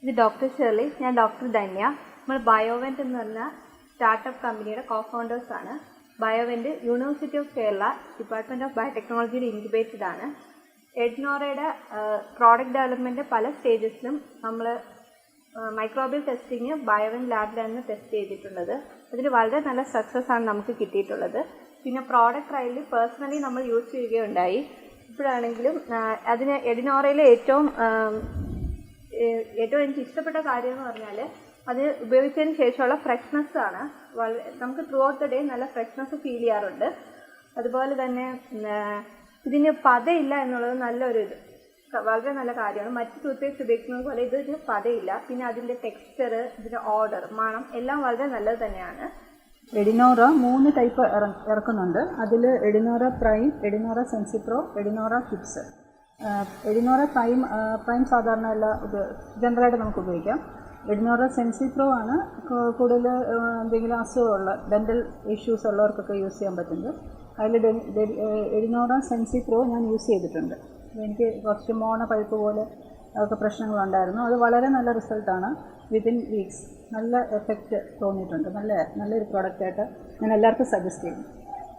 ഇത് doctor Shirley, ഞാൻ doctor Dhanya. നമ്മൾ ബയോവെന്റ് എന്ന് പറഞ്ഞ സ്റ്റാർട്ടപ്പ് കമ്പനിയുടെ കോഫൗണ്ടേഴ്സാണ്. Biovent university of Kerala department of ബയോടെക്നോളജിയിൽ ഇൻക്യുബേറ്റഡ് ആണ്. എഡ്നോറയുടെ പ്രോഡക്റ്റ് ഡെവലപ്മെൻറ്റ് പല സ്റ്റേജസിലും നമ്മൾ മൈക്രോബിയൽ ടെസ്റ്റിങ് ബയോവെന്റ് ലാബിലാണ് ടെസ്റ്റ് ചെയ്തിട്ടുള്ളത്. അതിൽ വളരെ നല്ല സക്സസ് ആണ് നമുക്ക് കിട്ടിയിട്ടുള്ളത്. പിന്നെ പ്രോഡക്റ്റ് ട്രയലിൽ പേഴ്സണലി നമ്മൾ യൂസ് ചെയ്യുകയുണ്ടായി. ഇപ്പോഴാണെങ്കിലും അതിന് എഡിനോറയിൽ ഏറ്റവും എനിക്ക് ഇഷ്ടപ്പെട്ട കാര്യം എന്ന് പറഞ്ഞാൽ അത് ഉപയോഗിച്ചതിന് ശേഷമുള്ള ഫ്രഷ്നെസ് ആണ്. നമുക്ക് ത്രൂ ഔട്ട് ദ ഡേ നല്ല ഫ്രഷ്നെസ് ഫീൽ ചെയ്യാറുണ്ട്. അതുപോലെ തന്നെ ഇതിന് പതയില്ല എന്നുള്ളത് നല്ലൊരു വളരെ നല്ല കാര്യമാണ്. മറ്റ് ടൂത്ത്പേസ്റ്റ് ഉപയോഗിക്കുന്നത് പോലെ ഇതിന് പതയില്ല. പിന്നെ അതിൻ്റെ ടെക്സ്ചർ, ഇതിൻ്റെ ഓർഡർ, മണം എല്ലാം വളരെ നല്ലത് തന്നെയാണ്. എഡിനോറ 3 ടൈപ്പ് ഇറക്കുന്നുണ്ട്. അതിൽ എഡിനോറ പ്രൈം, എഡിനോറ സെൻസിപ്രോ, എഡിനോറ കിഡ്സ്. എഡിനോറ പ്രൈം സാധാരണ ജനറലായിട്ട് നമുക്ക് ഉപയോഗിക്കാം. എഡിനോറ സെൻസിപ്രോ ആണ് കൂടുതൽ എന്തെങ്കിലും അസുഖമുള്ള ഡെൻ്റൽ ഇഷ്യൂസ് ഉള്ളവർക്കൊക്കെ യൂസ് ചെയ്യാൻ പറ്റുന്നത്. അതിൽ എഡിനോറ സെൻസിപ്രോ ഞാൻ യൂസ് ചെയ്തിട്ടുണ്ട്. എനിക്ക് കുറച്ച് പഴുപ്പ് പോലെ ഒക്കെ പ്രശ്നങ്ങളുണ്ടായിരുന്നു. അത് വളരെ നല്ല റിസൾട്ടാണ്. വിത്തിൻ വീക്സ് നല്ല എഫക്റ്റ് തോന്നിയിട്ടുണ്ട്. നല്ലൊരു പ്രോഡക്റ്റായിട്ട് ഞാൻ എല്ലാവർക്കും സജസ്റ്റ് ചെയ്യും.